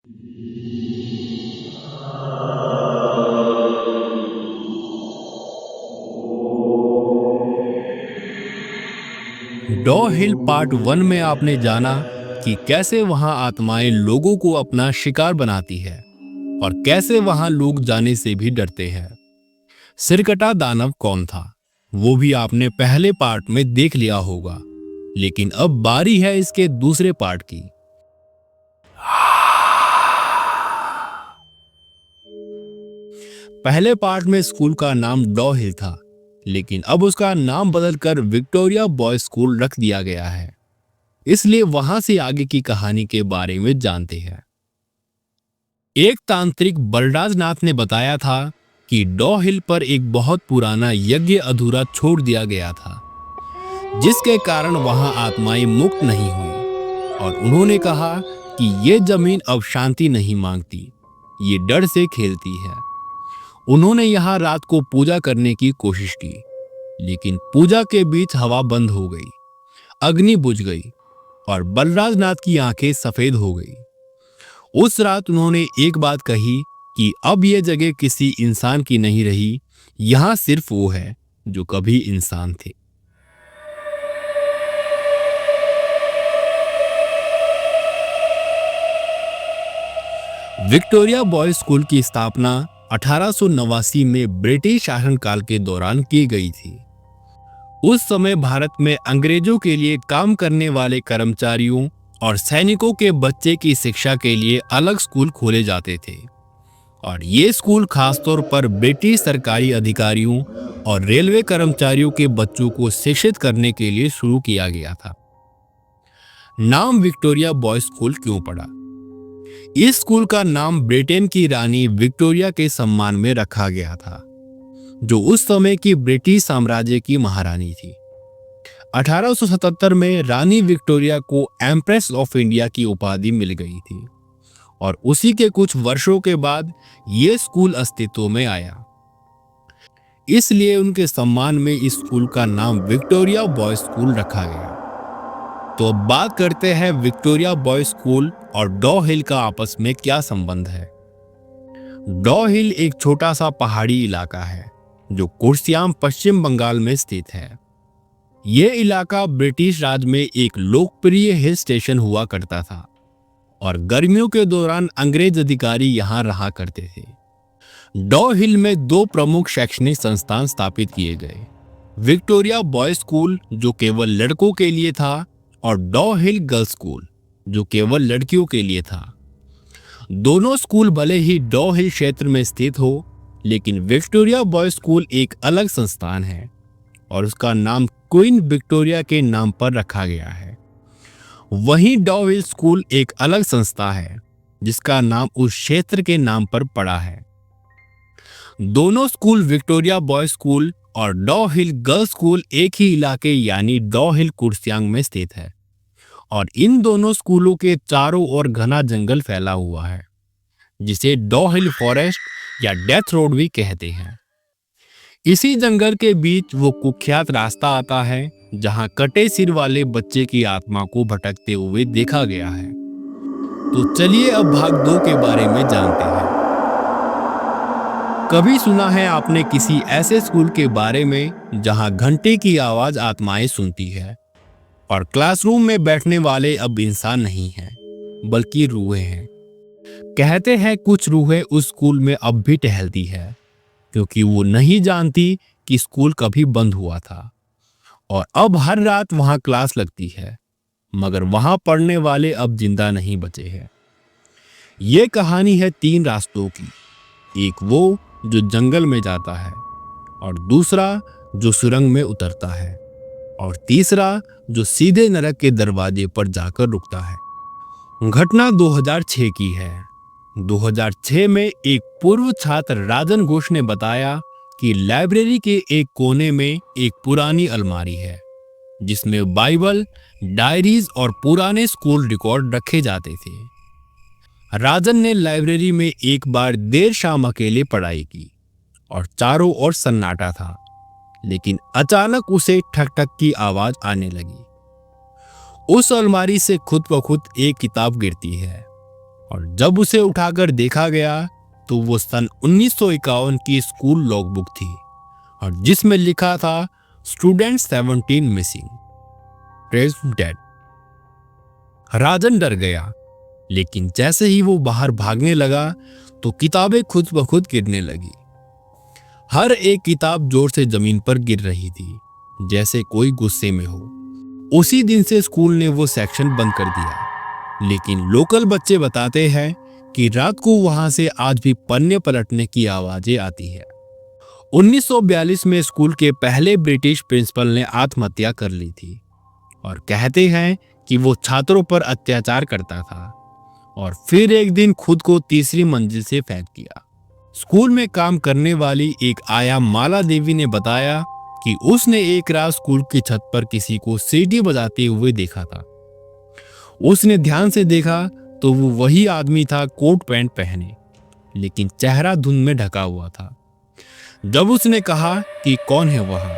डॉ हिल part one में आपने जाना कि कैसे वहां आत्माएं लोगों को अपना शिकार बनाती है और कैसे वहां लोग जाने से भी डरते हैं। सिरकटा दानव कौन था वो भी आपने पहले पार्ट में देख लिया होगा, लेकिन अब बारी है इसके दूसरे पार्ट की। पहले पार्ट में स्कूल का नाम डॉ हिल था, लेकिन अब उसका नाम बदलकर विक्टोरिया बॉयज स्कूल रख दिया गया है। इसलिए वहां से आगे की कहानी के बारे में जानते हैं। एक तांत्रिक बलराज नाथ ने बताया था कि डॉ हिल पर एक बहुत पुराना यज्ञ अधूरा छोड़ दिया गया था, जिसके कारण वहां आत्माएं मुक्त नहीं हुई और उन्होंने कहा कि ये जमीन अब शांति नहीं मांगती, ये डर से खेलती है। उन्होंने यहाँ रात को पूजा करने की कोशिश की, लेकिन पूजा के बीच हवा बंद हो गई, अग्नि बुझ गई और बलराज नाथ की आंखें सफेद हो गई। उस रात उन्होंने एक बात कही कि अब यह जगह किसी इंसान की नहीं रही, यहां सिर्फ वो है जो कभी इंसान थे। विक्टोरिया बॉयज स्कूल की स्थापना 1889 में ब्रिटिश शासनकाल के दौरान की गई थी। उस समय भारत में अंग्रेजों के लिए काम करने वाले कर्मचारियों और सैनिकों के बच्चे की शिक्षा के लिए अलग स्कूल खोले जाते थे और ये स्कूल खासतौर पर ब्रिटिश सरकारी अधिकारियों और रेलवे कर्मचारियों के बच्चों को शिक्षित करने के लिए शुरू किया गया था। नाम विक्टोरिया बॉयज स्कूल क्यों पड़ा? इस स्कूल का नाम ब्रिटेन की रानी विक्टोरिया के सम्मान में रखा गया था, जो उस समय की ब्रिटिश साम्राज्य की महारानी थी। 1877 में रानी विक्टोरिया को एम्प्रेस ऑफ इंडिया की उपाधि मिल गई थी और उसी के कुछ वर्षों के बाद यह स्कूल अस्तित्व में आया। इसलिए उनके सम्मान में इस स्कूल का नाम विक्टोरिया बॉयज स्कूल रखा गया। तो अब बात करते हैं विक्टोरिया बॉयज स्कूल और डॉ हिल का आपस में क्या संबंध है। डॉ हिल एक छोटा सा पहाड़ी इलाका है जो कुर्सियाम पश्चिम बंगाल में स्थित है। यह इलाका ब्रिटिश राज में एक लोकप्रिय हिल स्टेशन हुआ करता था और गर्मियों के दौरान अंग्रेज अधिकारी यहां रहा करते थे। डॉ हिल में दो प्रमुख शैक्षणिक संस्थान स्थापित किए गए, विक्टोरिया बॉयज स्कूल जो केवल लड़कों के लिए था और डॉ हिल गर्ल्स स्कूल जो केवल लड़कियों के लिए था। दोनों स्कूल भले ही डॉ हिल क्षेत्र में स्थित हो, लेकिन विक्टोरिया बॉयज स्कूल एक अलग संस्थान है और उसका नाम क्वीन विक्टोरिया के नाम पर रखा गया है। वहीं डॉ हिल स्कूल एक अलग संस्था है जिसका नाम उस क्षेत्र के नाम पर पड़ा है। दोनों स्कूल विक्टोरिया बॉयज स्कूल और डॉ हिल गर्ल्स स्कूल एक ही इलाके यानी डॉ हिल कुर्सियांग में स्थित है और इन दोनों स्कूलों के चारों ओर घना जंगल फैला हुआ है, जिसे डॉ हिल फॉरेस्ट या डेथ रोड भी कहते हैं। इसी जंगल के बीच वो कुख्यात रास्ता आता है जहां कटे सिर वाले बच्चे की आत्मा को भटकते हुए देखा गया है। तो चलिए अब भाग 2 के बारे में जानते हैं। कभी सुना है आपने किसी ऐसे स्कूल के बारे में जहां घंटे की आवाज आत्माएं सुनती है और क्लासरूम में बैठने वाले अब इंसान नहीं हैं, बल्कि रूहें हैं। कहते हैं कुछ रूहें उस स्कूल में अब भी टहलती है क्योंकि वो नहीं जानती कि स्कूल कभी बंद हुआ था और अब हर रात वहां क्लास लगती है, मगर वहां पढ़ने वाले अब जिंदा नहीं बचे हैं। ये कहानी है 3 रास्तों की, एक वो जो जंगल में जाता है और दूसरा जो सुरंग में उतरता है और तीसरा जो सीधे नरक के दरवाजे पर जाकर रुकता है। घटना 2006 की है। 2006 में एक पूर्व छात्र राजन घोष ने बताया कि लाइब्रेरी के एक कोने में एक पुरानी अलमारी है जिसमें बाइबल, डायरीज और पुराने स्कूल रिकॉर्ड रखे जाते थे। राजन ने लाइब्रेरी में एक बार देर शाम अकेले पढ़ाई की और चारों ओर सन्नाटा था, लेकिन अचानक उसे ठक ठक की आवाज आने लगी। उस अलमारी से खुद ब खुद एक किताब गिरती है और जब उसे उठाकर देखा गया तो वो सन 1951 की स्कूल लॉगबुक थी और जिसमें लिखा था स्टूडेंट 17 मिसिंग, प्रेज्ड डेड। राजन डर गया, लेकिन जैसे ही वो बाहर भागने लगा तो किताबें खुद ब खुद गिरने लगी। हर एक किताब जोर से जमीन पर गिर रही थी, जैसे कोई गुस्से में हो। उसी दिन से स्कूल ने वो सेक्शन बंद कर दिया, लेकिन लोकल बच्चे बताते हैं कि रात को वहां से आज भी पन्ने पलटने की आवाजें आती है। 1942 में स्कूल के पहले ब्रिटिश प्रिंसिपल ने आत्महत्या कर ली थी और कहते हैं कि वो छात्रों पर अत्याचार करता था और फिर एक दिन खुद को तीसरी मंजिल से फेंक दिया। स्कूल में काम करने वाली एक आया माला देवी ने बताया कि उसने एक रात स्कूल की छत पर किसी को सीटी बजाते हुए देखा था। उसने ध्यान से देखा तो वो वही आदमी था, कोट पैंट पहने, लेकिन चेहरा धुंध में ढका हुआ था। जब उसने कहा कि कौन है वहां,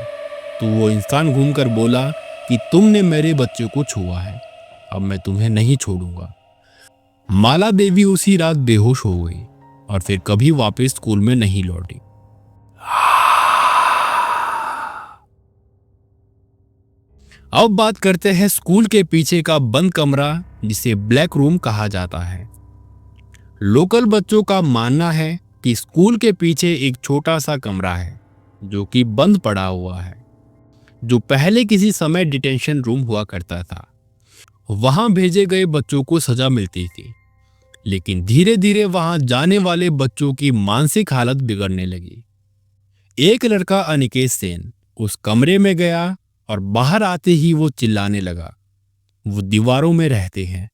तो वो इंसान घूमकर बोला कि तुमने मेरे बच्चे को छुआ है, अब मैं तुम्हें नहीं छोड़ूंगा। माला देवी उसी रात बेहोश हो गई और फिर कभी वापस स्कूल में नहीं लौटी। अब बात करते हैं स्कूल के पीछे का बंद कमरा, जिसे ब्लैक रूम कहा जाता है। लोकल बच्चों का मानना है कि स्कूल के पीछे एक छोटा सा कमरा है जो कि बंद पड़ा हुआ है, जो पहले किसी समय डिटेंशन रूम हुआ करता था। वहां भेजे गए बच्चों को सजा मिलती थी, लेकिन धीरे धीरे वहां जाने वाले बच्चों की मानसिक हालत बिगड़ने लगी। एक लड़का अनिकेत सेन उस कमरे में गया और बाहर आते ही वो चिल्लाने लगा, वो दीवारों में रहते हैं,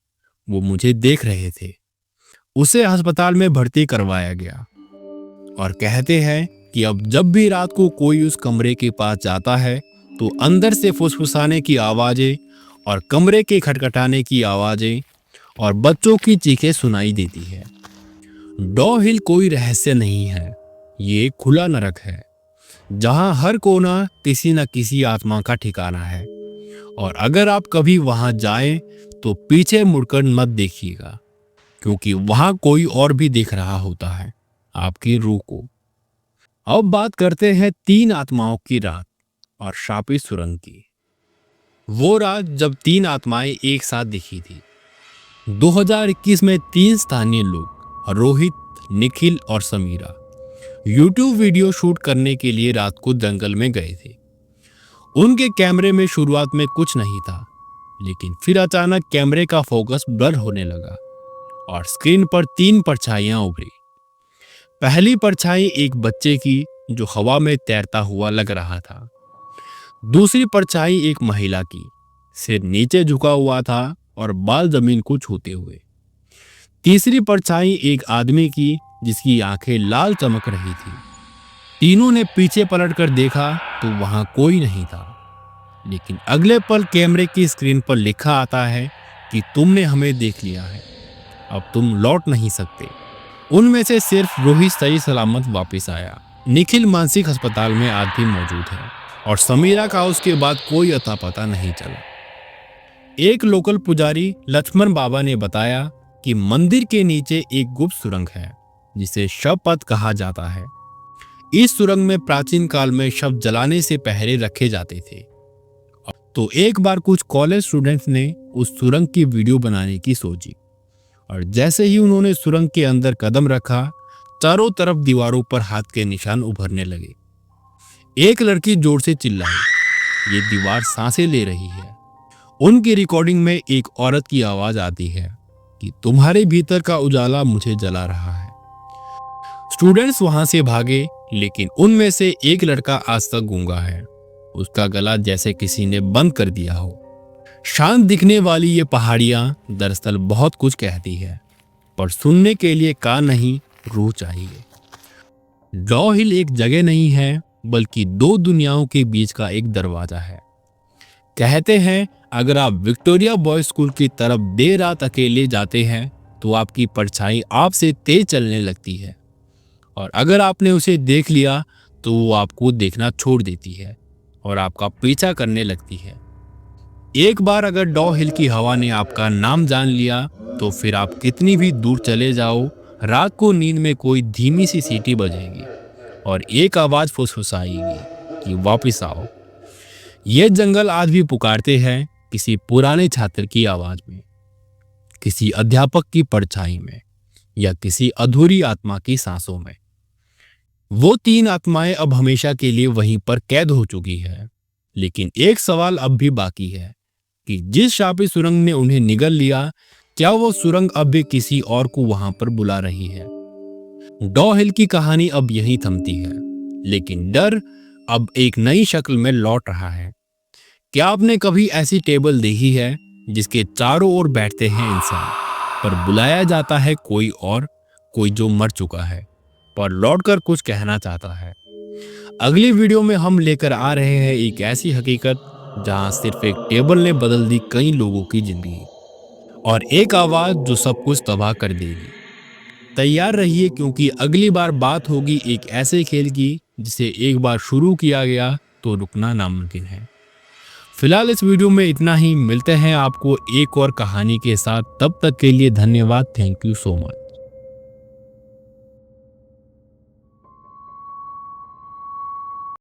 वो मुझे देख रहे थे। उसे अस्पताल में भर्ती करवाया गया और कहते हैं कि अब जब भी रात को कोई उस कमरे के पास जाता है तो अंदर से फुसफुसाने की आवाजें और कमरे के खटखटाने की आवाजें और बच्चों की चीखें सुनाई देती है। डॉ हिल कोई रहस्य नहीं है, ये एक खुला नरक है जहां हर कोना किसी न किसी आत्मा का ठिकाना है। और अगर आप कभी वहां जाएं तो पीछे मुड़कर मत देखिएगा, क्योंकि वहां कोई और भी देख रहा होता है आपकी रूह को। अब बात करते हैं 3 आत्माओं की रात और शापित सुरंग की। वो रात जब 3 आत्माएं एक साथ दिखी थी। 2021 में 3 स्थानीय लोग, रोहित, निखिल और समीरा, यूट्यूब वीडियो शूट करने के लिए रात को जंगल में गए थे। उनके कैमरे में शुरुआत में कुछ नहीं था, लेकिन फिर अचानक कैमरे का फोकस ब्लर होने लगा और स्क्रीन पर 3 परछाइयां उभरी। पहली परछाई एक बच्चे की जो हवा में तैरता हुआ लग रहा था। दूसरी परछाई एक महिला की, सिर नीचे झुका हुआ था और बाल जमीन को छूते हुए। तीसरी परछाई एक आदमी की जिसकी आंखें लाल चमक रही थी। तीनों ने पीछे पलटकर देखा तो वहां कोई नहीं था, लेकिन अगले पल कैमरे की स्क्रीन पर लिखा आता है कि तुमने हमें देख लिया है, अब तुम लौट नहीं सकते। उनमें से सिर्फ रोहित सही सलामत वापस आया। निखिल मानसिक अस्पताल में आज भी मौजूद है और समीरा का उसके बाद कोई अता पता नहीं चला। एक लोकल पुजारी लक्ष्मण बाबा ने बताया कि मंदिर के नीचे एक गुप्त सुरंग है जिसे शव पथ कहा जाता है। इस सुरंग में प्राचीन काल में शव जलाने से पहले रखे जाते थे। तो एक बार कुछ कॉलेज स्टूडेंट्स ने उस सुरंग की वीडियो बनाने की सोची और जैसे ही उन्होंने सुरंग के अंदर कदम रखा, चारों तरफ दीवारों पर हाथ के निशान उभरने लगे। एक लड़की जोर से चिल्लाई, ये दीवार सांसें ले रही है। उनकी रिकॉर्डिंग में एक औरत की आवाज आती है कि तुम्हारे भीतर का उजाला मुझे जला रहा है। स्टूडेंट्स वहां से भागे, लेकिन उनमें से एक लड़का आज तक गूंगा है। उसका गला जैसे किसी ने बंद कर दिया हो। शांत दिखने वाली ये पहाड़ियां दरअसल बहुत कुछ कहती है, पर सुनने के लिए कान नहीं, रूह चाहिए। डॉ हिल एक जगह नहीं है, बल्कि 2 दुनियाओं के बीच का एक दरवाजा है। कहते हैं अगर आप विक्टोरिया बॉयज स्कूल की तरफ देर रात अकेले जाते हैं तो आपकी परछाई आपसे तेज चलने लगती है, और अगर आपने उसे देख लिया तो वो आपको देखना छोड़ देती है और आपका पीछा करने लगती है। एक बार अगर डॉ हिल की हवा ने आपका नाम जान लिया तो फिर आप कितनी भी दूर चले जाओ, रात को नींद में कोई धीमी सी सीटी बजेगी और एक आवाज फुसफुसाएगी कि वापस आओ। ये जंगल आज भी पुकारते हैं, किसी पुराने छात्र की आवाज में, किसी अध्यापक की परछाई में, या किसी अधूरी आत्मा की सांसों में। वो तीन आत्माएं अब हमेशा के लिए वहीं पर कैद हो चुकी है, लेकिन एक सवाल अब भी बाकी है कि जिस शापी सुरंग ने उन्हें निगल लिया, क्या वो सुरंग अब भी किसी और को वहां पर बुला रही है? डॉ हिल की कहानी अब यहीं थमती है, लेकिन डर अब एक नई शक्ल में लौट रहा है। क्या आपने कभी ऐसी टेबल देखी है जिसके चारों ओर बैठते हैं इंसान, पर बुलाया जाता है कोई और, कोई जो मर चुका है पर लौटकर कुछ कहना चाहता है? अगली वीडियो में हम लेकर आ रहे हैं एक ऐसी हकीकत जहां सिर्फ एक टेबल ने बदल दी कई लोगों की जिंदगी, और एक आवाज जो सब कुछ तबाह कर देगी। तैयार रहिए, क्योंकि अगली बार बात होगी एक ऐसे खेल की जिसे एक बार शुरू किया गया तो रुकना नामुमकिन है। फिलहाल इस वीडियो में इतना ही। मिलते हैं आपको एक और कहानी के साथ, तब तक के लिए धन्यवाद। Thank you so much.